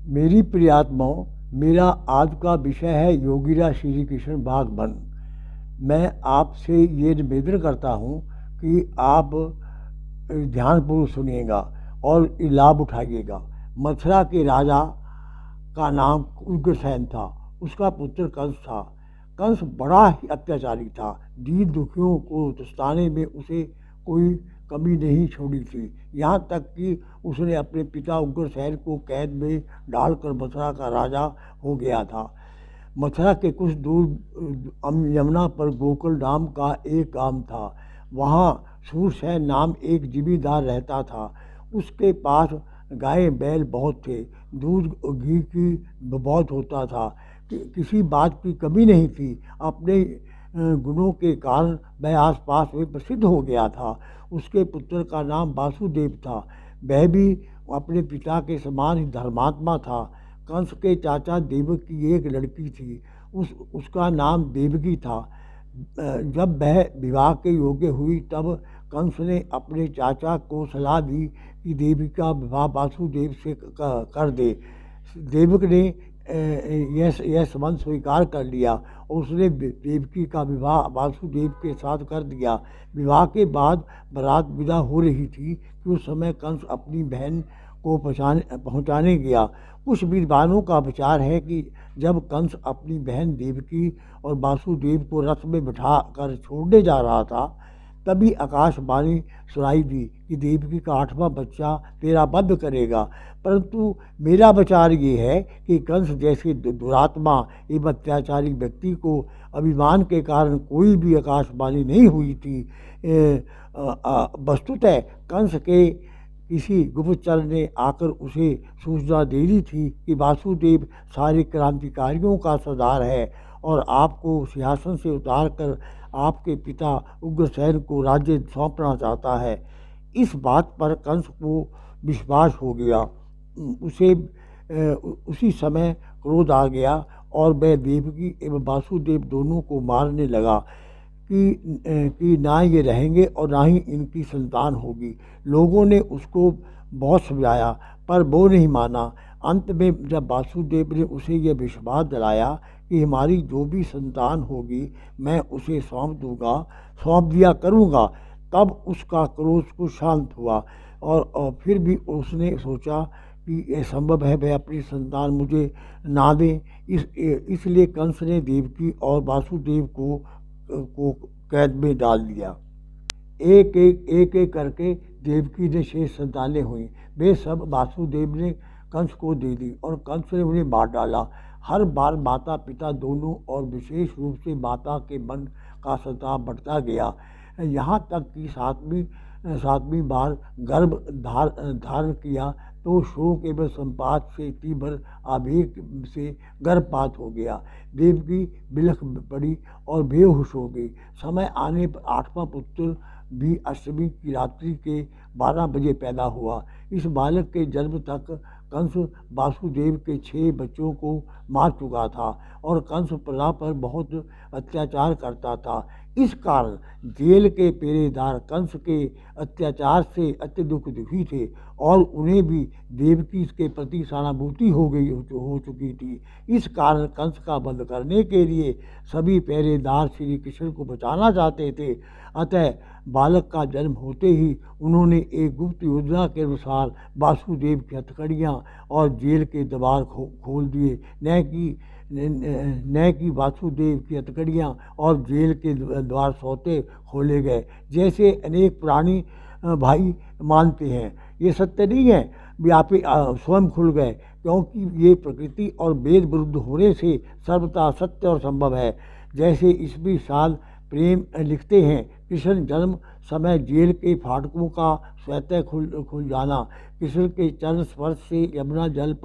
मेरी प्रियात्माओं, मेरा आज का विषय है योगीराज श्री कृष्ण भागवन। मैं आपसे ये निवेदन करता हूँ कि आप ध्यानपूर्वक सुनिएगा और लाभ उठाइएगा। मथुरा के राजा का नाम उग्रसेन था। उसका पुत्र कंस था। कंस बड़ा ही अत्याचारी था। दीन दुखियों को तुस्ताने में उसे कोई कमी नहीं छोड़ी थी। यहाँ तक कि उसने अपने पिता उग्रसेन को कैद में डालकर मथुरा का राजा हो गया था। मथुरा के कुछ दूर यमुना पर गोकुल नाम का एक गांव था। वहाँ सूरसेन नाम एक जिमीदार रहता था। उसके पास गाय बैल बहुत थे। दूध घी की बहुत होता था। किसी बात की कमी नहीं थी। अपने गुणों के कारण वह आसपास में प्रसिद्ध हो गया था। उसके पुत्र का नाम वासुदेव था। वह भी अपने पिता के समान ही धर्मात्मा था। कंस के चाचा देवक की एक लड़की थी। उसका नाम देवकी था। जब वह विवाह के योग्य हुई तब कंस ने अपने चाचा को सलाह दी कि देवी का विवाह वासुदेव से कर दे। देवक ने यह संबंध स्वीकार कर लिया और उसने देवकी का विवाह वासुदेव के साथ कर दिया। विवाह के बाद बारात विदा हो रही थी कि उस समय कंस अपनी बहन को पहुँचाने गया। कुछ विद्वानों का विचार है कि जब कंस अपनी बहन देवकी और वासुदेव को रथ में बिठा कर छोड़ने जा रहा था, तभी आकाशवाणी सुनाई दी कि देवकी का 8वां बच्चा तेरा वध करेगा। परंतु मेरा विचार ये है कि कंस जैसे दुरात्मा एवं अत्याचारी व्यक्ति को अभिमान के कारण कोई भी आकाशवाणी नहीं हुई थी। वस्तुतः कंस के किसी गुप्तचर ने आकर उसे सूचना दे दी थी कि वासुदेव सारे क्रांतिकारियों का सरदार है और आपको सिंहासन से उतार कर आपके पिता उग्रसेन को राज्य सौंपना चाहता है। इस बात पर कंस को विश्वास हो गया। उसे उसी समय क्रोध आ गया और वह देवकी एवं वासुदेव दोनों को मारने लगा कि ना ये रहेंगे और ना ही इनकी संतान होगी। लोगों ने उसको बहुत समझाया पर वो नहीं माना। अंत में जब वासुदेव ने उसे यह विश्वास दिलाया कि हमारी जो भी संतान होगी मैं उसे सौंप दिया करूँगा, तब उसका क्रोध कुछ शांत हुआ। और फिर भी उसने सोचा कि यह संभव है वह अपनी संतान मुझे ना दें। इसलिए कंस ने देवकी और वासुदेव को कैद में डाल दिया। एक करके देवकी ने 6 संतानें हुई। वे सब वासुदेव ने कंस को दे दी और कंस ने उन्हें मार डाला। हर बार माता पिता दोनों और विशेष रूप से माता के मन का संताप बढ़ता गया। यहाँ तक कि सातवीं बार गर्भ धारण किया तो शोक एवं संपात से तीव्र आवेग से गर्भपात हो गया। देवकी बिलख पड़ी और बेहोश हो गई। समय आने पर 8वां पुत्र भी अष्टमी की रात्रि के 12 बजे पैदा हुआ। इस बालक के जन्म तक कंस वासुदेव के 6 बच्चों को मार चुका था और कंस प्रजा पर बहुत अत्याचार करता था। इस कारण जेल के पहरेदार कंस के अत्याचार से अत्यधिक दुखी थे और उन्हें भी देवकी के प्रति सहानुभूति हो चुकी थी। इस कारण कंस का वध करने के लिए सभी पहरेदार श्री कृष्ण को बचाना चाहते थे। अतः बालक का जन्म होते ही उन्होंने एक गुप्त योजना के अनुसार वासुदेव की हथकड़ियाँ और जेल के द्वार खोल दिए। न कि वासुदेव की हथकड़ियाँ और जेल के द्वार सौते खोले गए जैसे अनेक पुरानी भाई मानते हैं। ये सत्य नहीं है, व्यापी स्वयं खुल गए, क्योंकि ये प्रकृति और वेद विरुद्ध होने से सर्वथा सत्य और संभव है। जैसे ईस्वी साल प्रेम लिखते हैं, कृष्ण जन्म समय जेल के फाटकों का स्वतः खुल जाना, कृष्ण के चरण स्पर्श से यमुना जल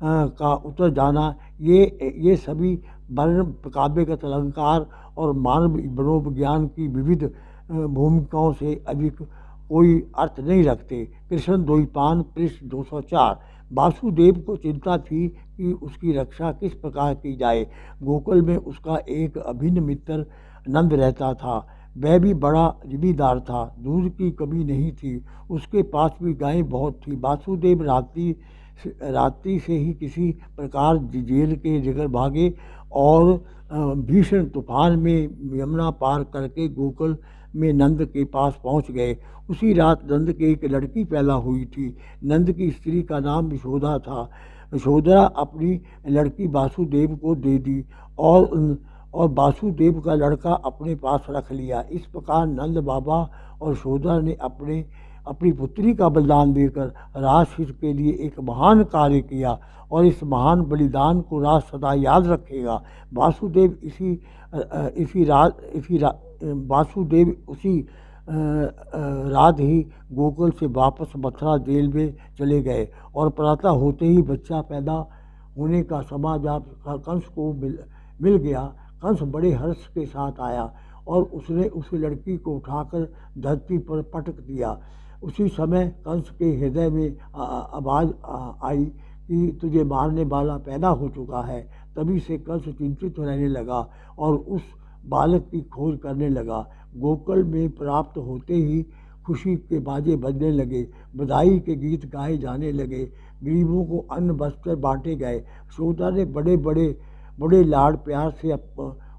का उतर जाना, ये सभी वर्ण काव्यगत अलंकार और मानव मनोविज्ञान की विविध भूमिकाओं से अधिक कोई अर्थ नहीं रखते। कृष्ण द्वैपायन पृष्ठ 204। वासुदेव को चिंता थी कि उसकी रक्षा किस प्रकार की जाए। गोकुल में उसका एक अभिन्न मित्र नंद रहता था। वह भी बड़ा जिम्मेदार था। दूध की कमी नहीं थी। उसके पास भी गायें बहुत थी। वासुदेव रात्रि रात्रि से ही किसी प्रकार जेल के निकल भागे और भीषण तूफान में यमुना पार करके गोकुल में नंद के पास पहुंच गए। उसी रात नंद के एक लड़की पैदा हुई थी। नंद की स्त्री का नाम यशोदा था। यशोदा अपनी लड़की वासुदेव को दे दी और वासुदेव का लड़का अपने पास रख लिया। इस प्रकार नंद बाबा और यशोदा ने अपनी पुत्री का बलिदान देकर राजहित के लिए एक महान कार्य किया और इस महान बलिदान को राज सदा याद रखेगा। वासुदेव वासुदेव उसी रात ही गोकुल से वापस मथुरा जेल में चले गए और प्रातः होते ही बच्चा पैदा होने का समाचार कंस को मिल गया। कंस बड़े हर्ष के साथ आया और उसने उस लड़की को उठाकर धरती पर पटक दिया। उसी समय कंस के हृदय में आवाज़ आई कि तुझे मारने वाला पैदा हो चुका है। तभी से कंस चिंतित रहने लगा और उस बालक की खोज करने लगा। गोकुल में प्राप्त होते ही खुशी के बाजे बजने लगे, बधाई के गीत गाए जाने लगे, गरीबों को अन्न वस्त्र बांटे गए। यशोदा ने बड़े लाड प्यार से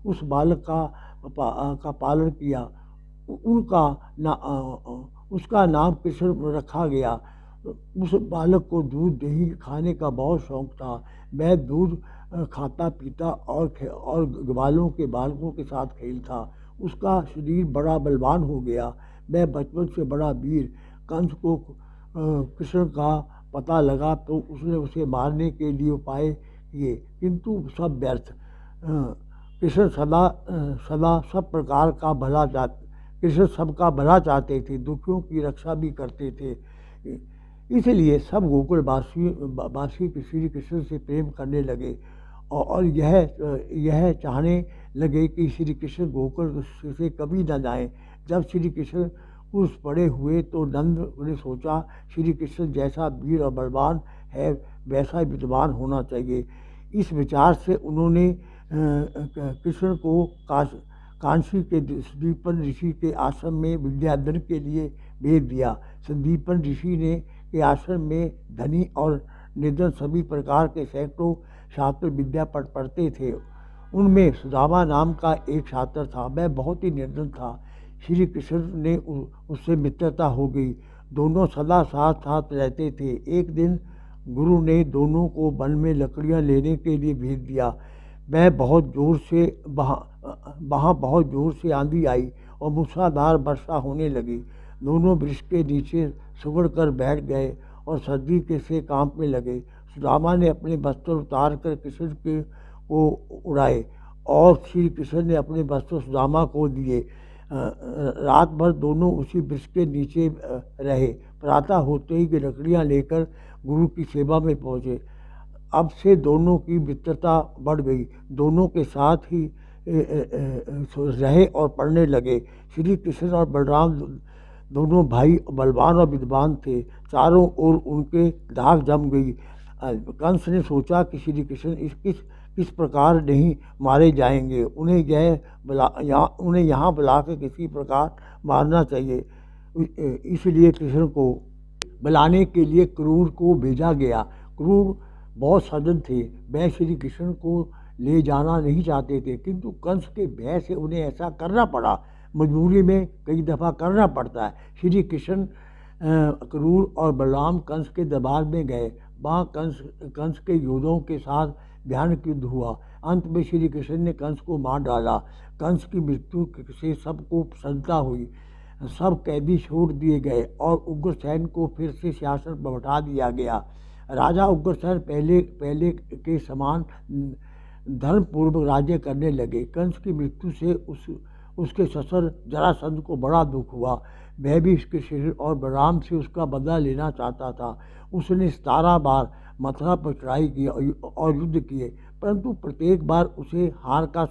उस बालक का पालन किया। उसका नाम कृष्ण रखा गया। उस बालक को दूध दही खाने का बहुत शौक था। वह दूध खाता पीता और ग्वालों के बालकों के साथ खेलता। उसका शरीर बड़ा बलवान हो गया। वह बचपन से बड़ा वीर। कंस को कृष्ण का पता लगा तो उसने उसे मारने के लिए उपाय किए, किंतु सब व्यर्थ। कृष्ण सदा सब प्रकार का कृष्ण सबका भला चाहते थे, दुखियों की रक्षा भी करते थे। इसलिए सब गोकुल वासी श्री कृष्ण से प्रेम करने लगे और यह चाहने लगे कि श्री कृष्ण गोकुल से कभी न जाएं। जब श्री कृष्ण कुछ बड़े हुए तो नंद ने सोचा श्री कृष्ण जैसा वीर और बलवान है वैसा विद्वान होना चाहिए। इस विचार से उन्होंने कृष्ण को काशी के संदीपन ऋषि के आश्रम में विद्याधन के लिए भेज दिया। संदीपन ऋषि के आश्रम में धनी और निर्धन सभी प्रकार के सैकड़ों छात्र विद्या पढ़ते थे। उनमें सुदामा नाम का एक छात्र था। वह बहुत ही निर्धन था। श्री कृष्ण ने उससे मित्रता हो गई। दोनों सदा साथ साथ रहते थे। एक दिन गुरु ने दोनों को वन में लकड़ियां लेने के लिए भेज दिया। वहाँ बहुत जोर से आंधी आई और मूसलाधार वर्षा होने लगी। दोनों वृक्ष के नीचे सुगड़ कर बैठ गए और सर्दी से कांपने लगे। सुदामा ने अपने वस्त्र उतार कर कृष्ण को उड़ाए और श्री कृष्ण ने अपने वस्त्र सुदामा को दिए। रात भर दोनों उसी वृक्ष के नीचे रहे। प्रातः होते ही लकड़ियाँ लेकर गुरु की सेवा में पहुँचे। अब से दोनों की मित्रता बढ़ गई। दोनों के साथ ही रहे और पढ़ने लगे। श्री कृष्ण और बलराम दोनों भाई बलवान और विद्वान थे। चारों ओर उनके धाक जम गई। कंस ने सोचा कि श्री कृष्ण किस प्रकार नहीं मारे जाएंगे। उन्हें यहाँ बुलाकर किसी प्रकार मारना चाहिए। इसलिए कृष्ण को बुलाने के लिए क्रूर को भेजा गया। क्रूर बहुत सज्जन थे। वह श्री कृष्ण को ले जाना नहीं चाहते थे, किंतु कंस के भय से उन्हें ऐसा करना पड़ा। मजबूरी में कई दफ़ा करना पड़ता है। श्री कृष्ण क्रूर और बलराम कंस के दरबार में गए। वहाँ कंस के योद्धाओं के साथ भयानक युद्ध हुआ। अंत में श्री कृष्ण ने कंस को मार डाला। कंस की मृत्यु से सबको प्रसन्नता हुई। सब कैदी छोड़ दिए गए और उग्रसेन को फिर से सिंहासन पर बैठा दिया गया। राजा उग्रसेन पहले के समान धर्मपूर्वक राज्य करने लगे। कंस की मृत्यु से उसके ससुर जरासंध को बड़ा दुख हुआ। वह भी इसके शरीर और बलराम से उसका बदला लेना चाहता था। उसने 17 बार मथुरा पर चढ़ाई की और युद्ध किए, परंतु प्रत्येक बार उसे हार का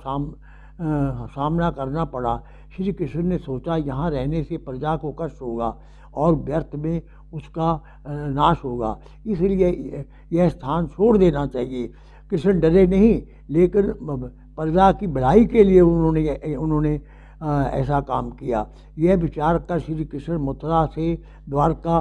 सामना करना पड़ा। श्री कृष्ण ने सोचा यहाँ रहने से प्रजा को कष्ट होगा और व्यर्थ में उसका नाश होगा, इसलिए यह स्थान छोड़ देना चाहिए। कृष्ण डरे नहीं, लेकिन प्रजा की भलाई के लिए उन्होंने ऐसा काम किया। यह विचार कर श्री कृष्ण मथुरा से द्वारका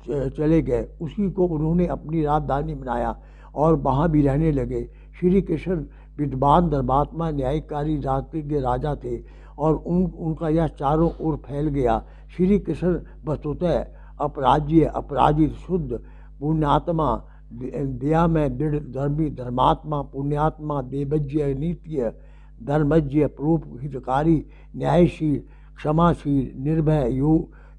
चले गए। उसी को उन्होंने अपनी राजधानी बनाया और वहाँ भी रहने लगे। श्री कृष्ण विद्वान, धर्मात्मा, न्यायकारी, राजनीतिज्ञ राजा थे और उनका यह चारों ओर फैल गया। श्री कृष्ण वस्तुतः अपराज्य, अपराजित, शुद्ध, पुण्यात्मा, दयामय, दृढ़ धर्मी, धर्मात्मा, पुण्यात्मा, देवज्ञ, नीतिय, धर्मज्ञ, परोपहितकारी, न्यायशील, क्षमाशील, निर्भय,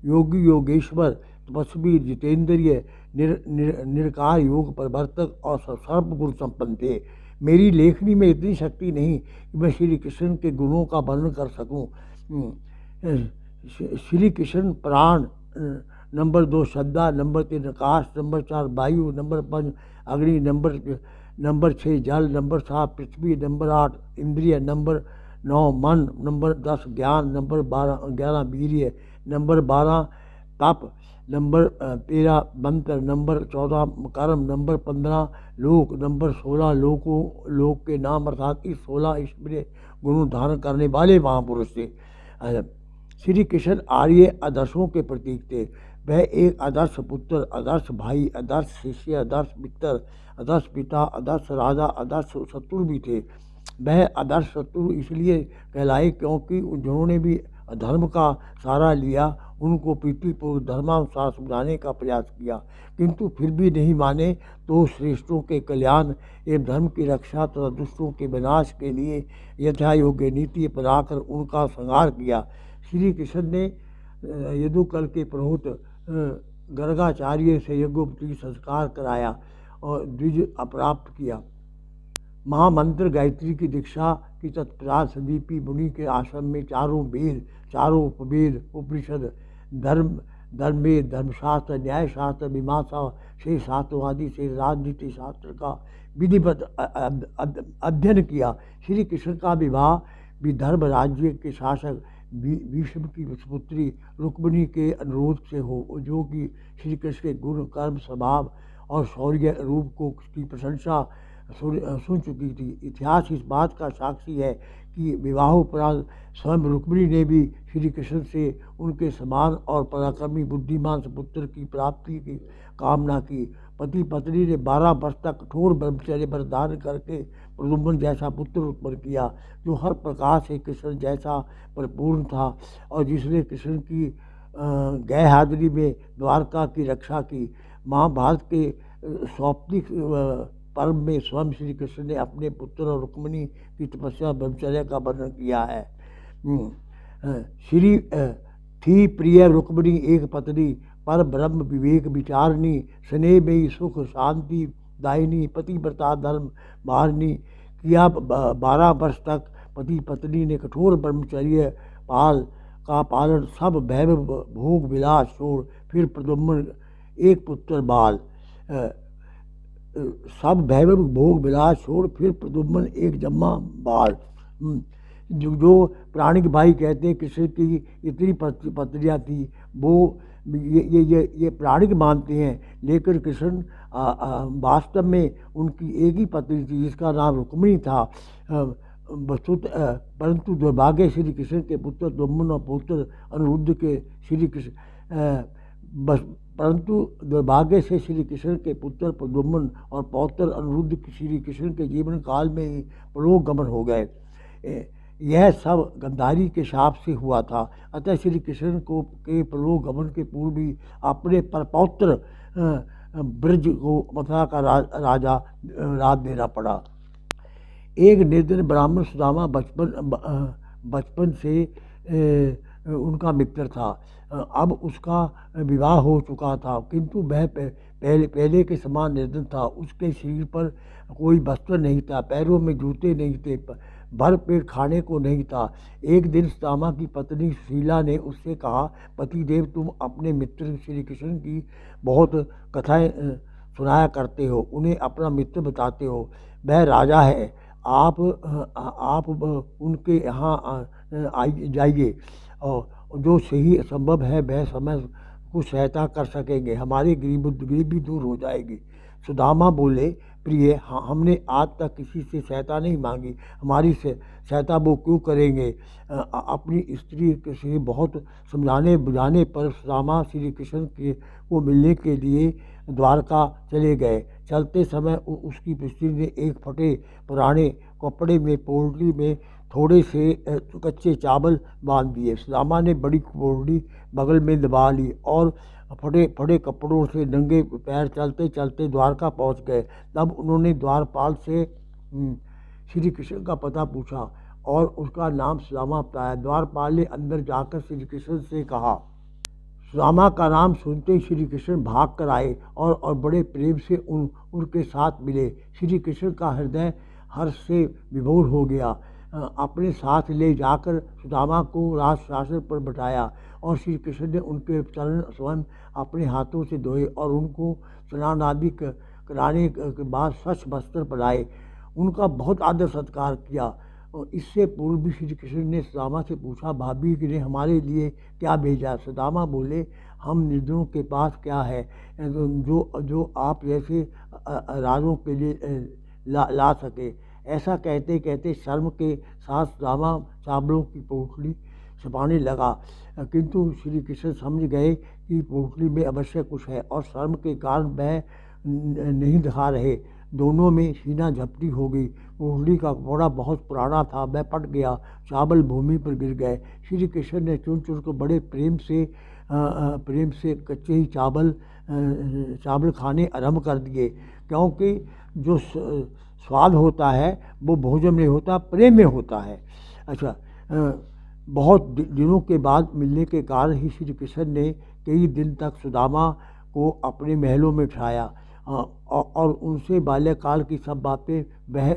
योगी, योगेश्वर, तपस्वी, जितेंद्रिय, निरकार, योग प्रवर्तक और सर्वगुण संपन्न थे। मेरी लेखनी में इतनी शक्ति नहीं कि मैं श्री कृष्ण के गुणों का वर्णन कर सकूं। श्री कृष्ण प्राण, नंबर 2 श्रद्धा, नंबर 3 आकाश, नंबर 4 वायु, नंबर 5 अग्नि, नंबर 6 जल, नंबर 7 पृथ्वी, नंबर 8 इंद्रिय, नंबर 9 मन, नंबर 10 ज्ञान, नंबर 11 वीर्य, नंबर 12 तप, नंबर 13 मंत्र, नंबर 14 कर्म, नंबर 15 लोक, नंबर 16 लोक के नाम अर्थात इस 16 ईश्वरीय गुणों धारण करने वाले महापुरुष थे। श्री कृष्ण आर्य आदर्शों के प्रतीक थे। वह एक आदर्श पुत्र, आदर्श भाई, आदर्श शिष्य, आदर्श मित्र, आदर्श पिता, आदर्श राजा, आदर्श शत्रु भी थे। वह आदर्श शत्रु इसलिए कहलाए क्योंकि जिन्होंने भी अधर्म का सहारा लिया उनको प्रीतिपूर्वक धर्मानुसार समझाने का प्रयास किया, किंतु फिर भी नहीं माने तो श्रेष्ठों के कल्याण एवं धर्म की रक्षा तथा दुष्टों के विनाश के लिए यथायोग्य नीति अपनाकर उनका संहार किया। श्री कृष्ण ने यदुकुल के पुरोहित गर्गाचार्य से यज्ञोपवीत संस्कार कराया और द्विज अप्राप्त किया। महामंत्र गायत्री की दीक्षा की तत्पश्चात संदीपी मुनि के आश्रम में चारों वेद, चारों उपवेद, उपनिषद, धर्मवेद, धर्मशास्त्र, न्यायशास्त्र, मीमांसा से शास्त्रवादी से राजनीति शास्त्र का विधिवत अध्ययन किया। श्री कृष्ण का विवाह विदर्भ राज्य के शासक भीष्म की पुत्री रुक्मिणी के अनुरोध से हो, जो कि श्री कृष्ण के गुण, कर्म, स्वभाव और शौर्य रूप को की प्रशंसा सुन चुकी थी। इतिहास इस बात का साक्षी है कि विवाहोपरांत स्वयं रुक्मिणी ने भी श्री कृष्ण से उनके समान और पराक्रमी बुद्धिमान पुत्र की प्राप्ति की कामना की। पति पत्नी ने 12 वर्ष तक कठोर ब्रह्मचर्य बरदान करके प्रद्युम्न जैसा पुत्र उत्पन्न किया, जो हर प्रकार से कृष्ण जैसा परिपूर्ण था और जिसने कृष्ण की गैरहाजिरी में द्वारका की रक्षा की। महाभारत के सौप्तिक पर्व में स्वयं श्री कृष्ण ने अपने पुत्र और रुक्मिणी की तपस्या ब्रह्मचर्य का वर्णन किया है। श्री थी प्रिय रुक्मिणी एक पत्नी, पर ब्रह्म विवेक विचारणी, स्नेह में सुख शांति दायिनी, पतिव्रता धर्म मारणी। किया 12 वर्ष तक पति पत्नी ने कठोर ब्रह्मचर्य पालन, सब वैभव भोग विलास छोड़ फिर प्रद्युम्न एक पुत्र बाल सब वैभव भोग विलास छोड़ फिर प्रद्युम्न एक जम्मा बाल। जो प्राणिक भाई कहते हैं कृष्ण की इतनी पत्नियाँ थी, वो ये प्राणिक मानते हैं, लेकिन कृष्ण वास्तव में उनकी एक ही पत्नी थी जिसका नाम रुक्मिणी था। परंतु दुर्भाग्य श्री कृष्ण के पुत्र द्युम्न और पुत्र अनिरुद्ध के श्री कृष्ण परंतु दुर्भाग्य से श्री कृष्ण के पुत्र प्रद्युम्न और पौत्र अनिरुद्ध श्री कृष्ण के जीवन काल में ही परलोक गमन हो गए। यह सब गंधारी के शाप से हुआ था। अतः श्री कृष्ण को के परलोक गमन के पूर्व ही अपने परपौत्र ब्रज को मथुरा का राज देना पड़ा। एक निर्धन ब्राह्मण सुदामा बचपन से उनका मित्र था। अब उसका विवाह हो चुका था, किंतु वह पहले के समान निर्धन था। उसके शरीर पर कोई वस्त्र नहीं था, पैरों में जूते नहीं थे, भर पेट खाने को नहीं था। एक दिन सुदामा की पत्नी सुशीला ने उससे कहा, पतिदेव तुम अपने मित्र श्री कृष्ण की बहुत कथाएं सुनाया करते हो, उन्हें अपना मित्र बताते हो, वह राजा है, आप उनके यहाँ जाइए और जो सही संभव है वह समय को सहायता कर सकेंगे, हमारी गरीबी दूर हो जाएगी। सुदामा बोले, प्रिय हमने आज तक किसी से सहायता नहीं मांगी, हमारी सहायता वो क्यों करेंगे। अपनी स्त्री से बहुत समझाने बुझाने पर सुदामा श्री कृष्ण वो मिलने के लिए द्वारका चले गए। चलते समय उसकी स्त्री ने एक फटे पुराने कपड़े में पोटली में थोड़े से कच्चे चावल बांध दिए। सुदामा ने बड़ी पोटली बगल में दबा ली और फटे फटे कपड़ों से नंगे पैर चलते चलते द्वारका पहुंच गए। तब उन्होंने द्वारपाल से श्री कृष्ण का पता पूछा और उसका नाम सुदामा बताया। द्वारपाल ने अंदर जाकर श्री कृष्ण से कहा। सुदामा का नाम सुनते ही श्री कृष्ण भाग कर आए और बड़े प्रेम से उनके साथ मिले। श्री कृष्ण का हृदय हर्ष से विभोर हो गया। अपने साथ ले जाकर सुदामा को राज शासन पर बैठाया और श्री कृष्ण ने उनके चरण स्वयं अपने हाथों से धोए और उनको स्नान आदि कराने के बाद स्वच्छ वस्त्र पहनाए। उनका बहुत आदर सत्कार किया। इससे पूर्व भी श्री कृष्ण ने सुदामा से पूछा, भाभी ने हमारे लिए क्या भेजा? सुदामा बोले, हम निर्जनों के पास क्या है जो आप जैसे राजों के लिए ला सके। ऐसा कहते कहते शर्म के साथ सुदामा चावलों की पोटली छिपाने लगा, किंतु श्री कृष्ण समझ गए कि पोटली में अवश्य कुछ है और शर्म के कारण वह नहीं दिखा रहे। दोनों में सीना झपटी हो गई। पोटली का कपड़ा बहुत पुराना था, वह फट गया। चावल भूमि पर गिर गए। श्री कृष्ण ने चुन चुन कर बड़े प्रेम से कच्चे ही चावल खाने आरंभ कर दिए, क्योंकि जो स्वाद होता है वो भोजन में होता, प्रेम में होता है। अच्छा, बहुत दिनों के बाद मिलने के कारण ही श्री कृष्ण ने कई दिन तक सुदामा को अपने महलों में बिठाया और उनसे बाल्यकाल की सब बातें, वह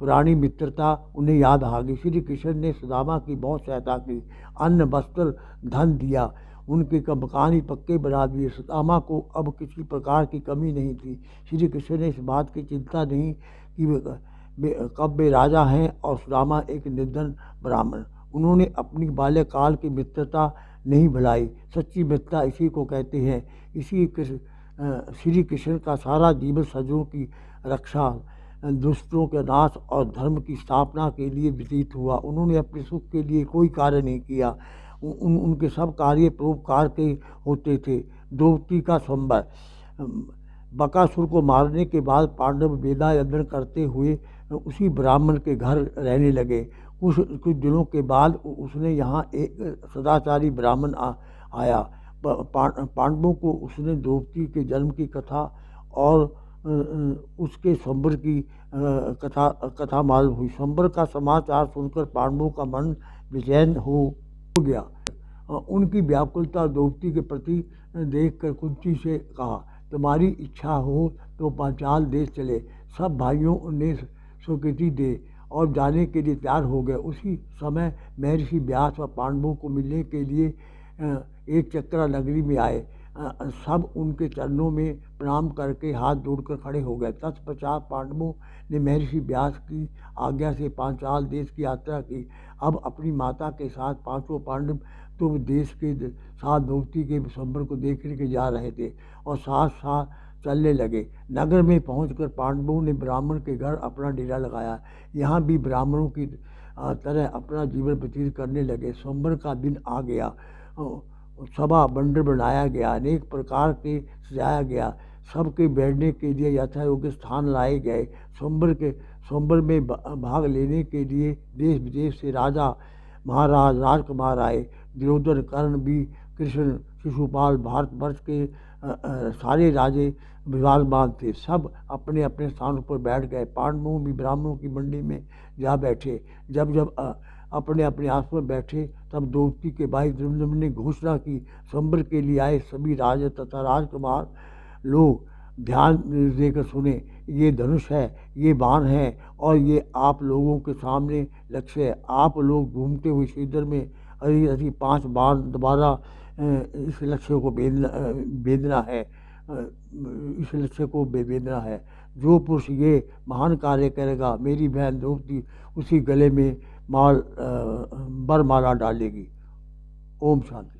पुरानी मित्रता उन्हें याद आ गई। श्री कृष्ण ने सुदामा की बहुत सहायता की, अन्न वस्त्र धन दिया, उनके मकान ही पक्के बना दिए। सुदामा को अब किसी प्रकार की कमी नहीं थी। श्री कृष्ण ने इस बात की चिंता नहीं कि कब वे राजा हैं और सुदामा एक निर्धन ब्राह्मण। उन्होंने अपनी बाल्यकाल की मित्रता नहीं भुलाई। सच्ची मित्रता इसी को कहते हैं। श्री कृष्ण का सारा जीवन सज्जनों की रक्षा, दुष्टों के नाश और धर्म की स्थापना के लिए व्यतीत हुआ। उन्होंने अपने सुख के लिए कोई कार्य नहीं किया। उनके सब कार्य परोपकार के होते थे। द्रौपदी का स्वयंवर। बकासुर को मारने के बाद पांडव वेदाध्ययन करते हुए उसी ब्राह्मण के घर रहने लगे। कुछ दिनों के बाद उसने यहाँ एक सदाचारी ब्राह्मण आया। पांडवों को उसने द्रौपदी के जन्म की कथा और उसके स्वयंवर की कथा मालूम हुई। स्वयंवर का समाचार सुनकर पांडवों का मन बेचैन हो गया। उनकी व्याकुलता द्रौपदी के प्रति देखकर कुंती से कहा, तुम्हारी इच्छा हो तो पांचाल देश चले। सब भाइयों ने स्वीकृति दे और जाने के लिए तैयार हो गए। उसी समय महर्षि व्यास व पांडवों को मिलने के लिए एक चक्रा नगरी में आए। सब उनके चरणों में प्रणाम करके हाथ जोड़कर खड़े हो गए। तत्पश्चात पांडवों ने महर्षि व्यास की आज्ञा से पांचाल देश की यात्रा की। अब अपनी माता के साथ पांचों पांडव तो देश के साथ द्रौपदी के स्वयंवर को देखने के जा रहे थे और साथ साथ चलने लगे। नगर में पहुंचकर पांडवों ने ब्राह्मण के घर अपना डेरा लगाया। यहाँ भी ब्राह्मणों की तरह अपना जीवन व्यतीत करने लगे। स्वयंवर का दिन आ गया। सभा मंडप बनाया गया, अनेक प्रकार के सजाया गया। सबके बैठने के लिए यथायोग्य स्थान लाए गए। स्वयंवर में भाग लेने के लिए देश विदेश से राजा महाराज राजकुमार आए। दुर्योधन, कर्ण, भी कृष्ण, शिशुपाल, भारतवर्ष के सारे राजे विराजमान थे। सब अपने अपने स्थानों पर बैठ गए। पांडवों भी ब्राह्मणों की मंडी में जा बैठे। जब अपने अपने आसन पर बैठे तब द्रौपदी के भाई द्रुपद ने घोषणा की, स्वयंवर के लिए आए सभी राजा तथा राजकुमार लोग ध्यान देकर सुने। ये धनुष है, ये बाण है और ये आप लोगों के सामने लक्ष्य है। आप लोग घूमते हुए सीधर में अभी 5 बाण दोबारा इस लक्ष्य को भेदना है। इस लक्ष्य को भेदना है। जो पुरुष ये महान कार्य करेगा, मेरी बहन द्रौपदी उसी गले में वरमाला डालेगी। ओम शांति।